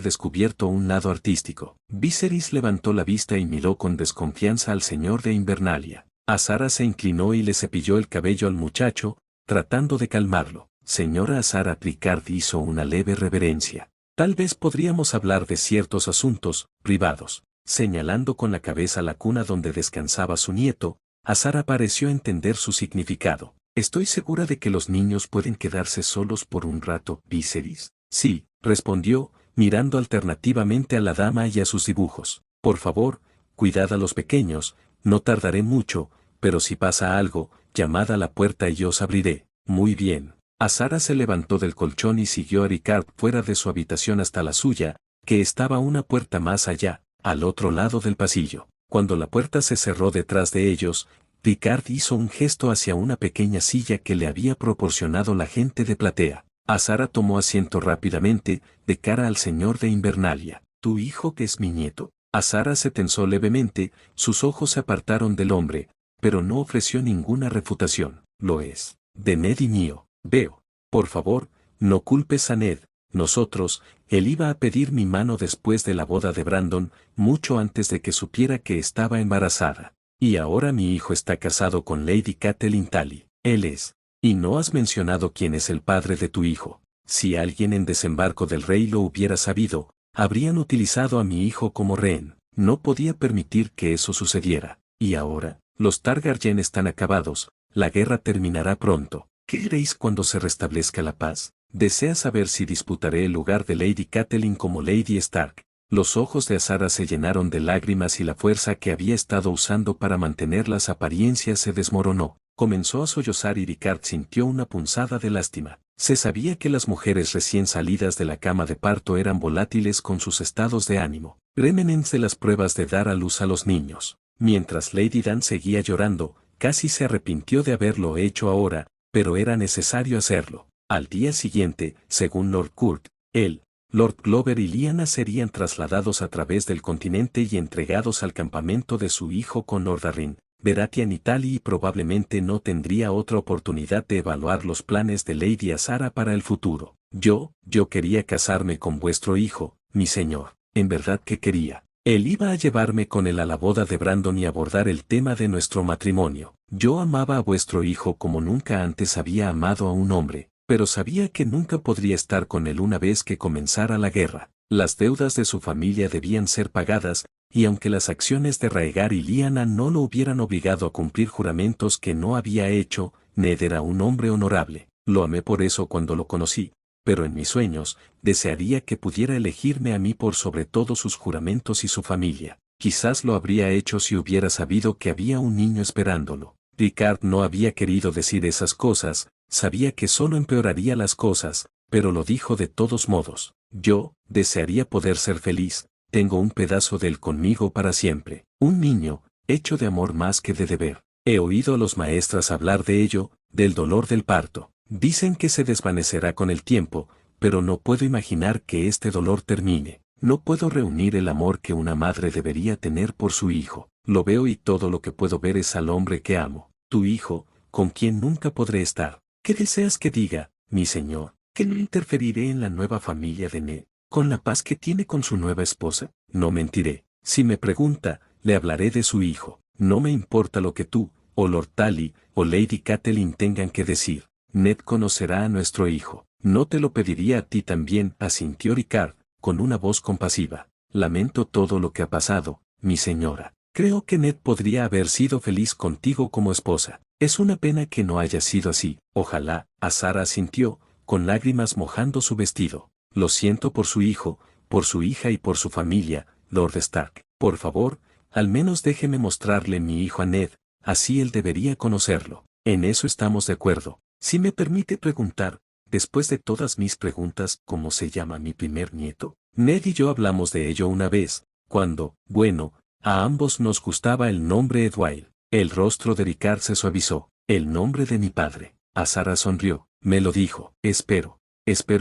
descubierto un lado artístico. Viserys levantó la vista y miró con desconfianza al señor de Invernalia. Azara se inclinó y le cepilló el cabello al muchacho, tratando de calmarlo. Señora Azara, Ricard hizo una leve reverencia. Tal vez podríamos hablar de ciertos asuntos privados. Señalando con la cabeza la cuna donde descansaba su nieto, Azara pareció entender su significado. Estoy segura de que los niños pueden quedarse solos por un rato, Viserys. Sí, respondió, mirando alternativamente a la dama y a sus dibujos. Por favor, cuidad a los pequeños, no tardaré mucho, pero si pasa algo, llamad a la puerta y yo os abriré. Muy bien. Azara se levantó del colchón y siguió a Ricard fuera de su habitación hasta la suya, que estaba una puerta más allá, al otro lado del pasillo. Cuando la puerta se cerró detrás de ellos, Ricard hizo un gesto hacia una pequeña silla que le había proporcionado la gente de platea. Azara tomó asiento rápidamente, de cara al señor de Invernalia. ¿Tu hijo que es mi nieto? Azara se tensó levemente, sus ojos se apartaron del hombre, pero no ofreció ninguna refutación. Lo es. De Ned y mío. Veo. Por favor, no culpes a Ned. Nosotros, él iba a pedir mi mano después de la boda de Brandon, mucho antes de que supiera que estaba embarazada. Y ahora mi hijo está casado con Lady Catelyn Tully. Él es. Y no has mencionado quién es el padre de tu hijo. Si alguien en Desembarco del Rey lo hubiera sabido, habrían utilizado a mi hijo como rehén. No podía permitir que eso sucediera. Y ahora, los Targaryen están acabados, la guerra terminará pronto. ¿Qué haréis cuando se restablezca la paz? ¿Deseas saber si disputaré el lugar de Lady Catelyn como Lady Stark? Los ojos de Azara se llenaron de lágrimas y la fuerza que había estado usando para mantener las apariencias se desmoronó. Comenzó a sollozar y Ricard sintió una punzada de lástima. Se sabía que las mujeres recién salidas de la cama de parto eran volátiles con sus estados de ánimo, remanentes de las pruebas de dar a luz a los niños. Mientras Lady Dan seguía llorando, casi se arrepintió de haberlo hecho ahora, pero era necesario hacerlo. Al día siguiente, según Lord Kurt, él, Lord Glover y Lyanna serían trasladados a través del continente y entregados al campamento de su hijo con Lord Arryn, Baratheon y Tully, y probablemente no tendría otra oportunidad de evaluar los planes de Lady Azara para el futuro. Yo quería casarme con vuestro hijo, mi señor, en verdad que quería. Él iba a llevarme con él a la boda de Brandon y abordar el tema de nuestro matrimonio. Yo amaba a vuestro hijo como nunca antes había amado a un hombre, pero sabía que nunca podría estar con él una vez que comenzara la guerra. Las deudas de su familia debían ser pagadas, y aunque las acciones de Rhaegar y Lyanna no lo hubieran obligado a cumplir juramentos que no había hecho, Ned era un hombre honorable. Lo amé por eso cuando lo conocí, pero en mis sueños, desearía que pudiera elegirme a mí por sobre todos sus juramentos y su familia. Quizás lo habría hecho si hubiera sabido que había un niño esperándolo. Ricard no había querido decir esas cosas, sabía que solo empeoraría las cosas, pero lo dijo de todos modos. Yo desearía poder ser feliz, tengo un pedazo de él conmigo para siempre. Un niño, hecho de amor más que de deber. He oído a los maestras hablar de ello, del dolor del parto. Dicen que se desvanecerá con el tiempo, pero no puedo imaginar que este dolor termine. No puedo reunir el amor que una madre debería tener por su hijo. Lo veo y todo lo que puedo ver es al hombre que amo, tu hijo, con quien nunca podré estar. ¿Qué deseas que diga, mi señor? ¿Que no interferiré en la nueva familia de Ned, con la paz que tiene con su nueva esposa? No mentiré. Si me pregunta, le hablaré de su hijo. No me importa lo que tú, o Lord Tully, o Lady Catelyn tengan que decir. Ned conocerá a nuestro hijo. No te lo pediría a ti también, asintió Ricard, con una voz compasiva. Lamento todo lo que ha pasado, mi señora. Creo que Ned podría haber sido feliz contigo como esposa. Es una pena que no haya sido así. Ojalá. Azara asintió, con lágrimas mojando su vestido. Lo siento por su hijo, por su hija y por su familia, Lord Stark. Por favor, al menos déjeme mostrarle mi hijo a Ned, así él debería conocerlo. En eso estamos de acuerdo. Si me permite preguntar, después de todas mis preguntas, ¿cómo se llama mi primer nieto? Ned y yo hablamos de ello una vez, cuando, bueno, a ambos nos gustaba el nombre Edwyle. El rostro de Ricard se suavizó. El nombre de mi padre. Azara sonrió. Me lo dijo. Espero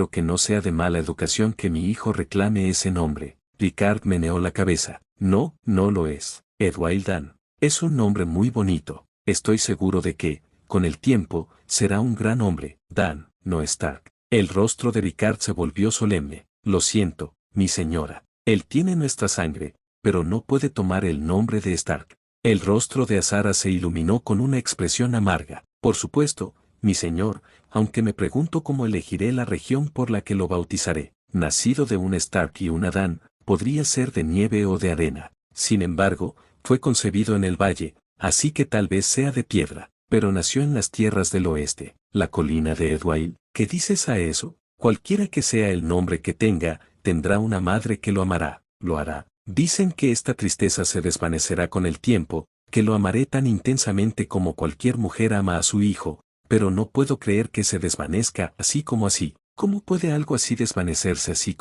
que no sea de mala educación que mi hijo reclame ese nombre. Ricard meneó la cabeza. No, no lo es. Edwild Dan. Es un nombre muy bonito. Estoy seguro de que, con el tiempo, será un gran hombre. Dan, no Stark. El rostro de Ricard se volvió solemne. Lo siento, mi señora. Él tiene nuestra sangre, pero no puede tomar el nombre de Stark. El rostro de Azara se iluminó con una expresión amarga. Por supuesto, mi señor, aunque me pregunto cómo elegiré la región por la que lo bautizaré. Nacido de un Stark y una Dan, podría ser de nieve o de arena. Sin embargo, fue concebido en el valle, así que tal vez sea de piedra, pero nació en las tierras del oeste, la colina de Edwild. ¿Qué dices a eso? Cualquiera que sea el nombre que tenga, tendrá una madre que lo amará, lo hará. Dicen que esta tristeza se desvanecerá con el tiempo, que lo amaré tan intensamente como cualquier mujer ama a su hijo, pero no puedo creer que se desvanezca así como así. ¿Cómo puede algo así desvanecerse así,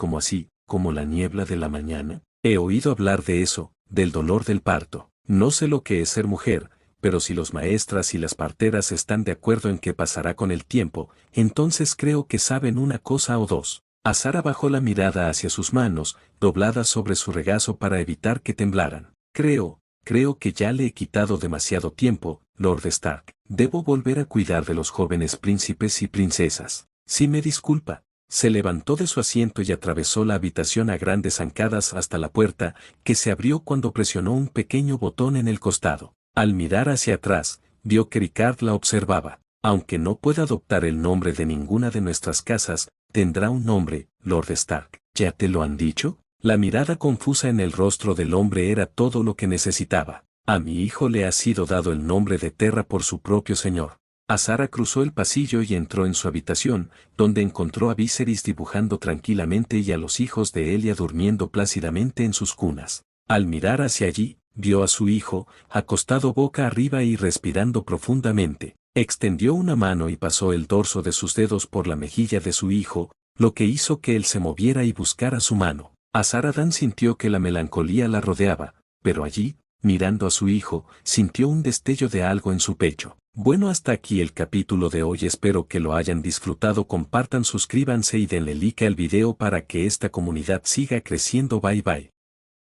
como la niebla de la mañana? He oído hablar de eso, del dolor del parto. No sé lo que es ser mujer, pero si los maestras y las parteras están de acuerdo en que pasará con el tiempo, entonces creo que saben una cosa o dos. Azara bajó la mirada hacia sus manos, dobladas sobre su regazo para evitar que temblaran. Creo que ya le he quitado demasiado tiempo, Lord Stark. Debo volver a cuidar de los jóvenes príncipes y princesas. Si me disculpa. Se levantó de su asiento y atravesó la habitación a grandes zancadas hasta la puerta, que se abrió cuando presionó un pequeño botón en el costado. Al mirar hacia atrás, vio que Ricard la observaba. Aunque no pueda adoptar el nombre de ninguna de nuestras casas, tendrá un nombre, Lord Stark. ¿Ya te lo han dicho? La mirada confusa en el rostro del hombre era todo lo que necesitaba. A mi hijo le ha sido dado el nombre de Terra por su propio señor. Azara cruzó el pasillo y entró en su habitación, donde encontró a Viserys dibujando tranquilamente y a los hijos de Elia durmiendo plácidamente en sus cunas. Al mirar hacia allí, vio a su hijo, acostado boca arriba y respirando profundamente. Extendió una mano y pasó el dorso de sus dedos por la mejilla de su hijo, lo que hizo que él se moviera y buscara su mano. Azara Dan sintió que la melancolía la rodeaba, pero allí, mirando a su hijo, sintió un destello de algo en su pecho. Bueno, hasta aquí el capítulo de hoy, espero que lo hayan disfrutado, compartan, suscríbanse y denle like al video para que esta comunidad siga creciendo. Bye bye.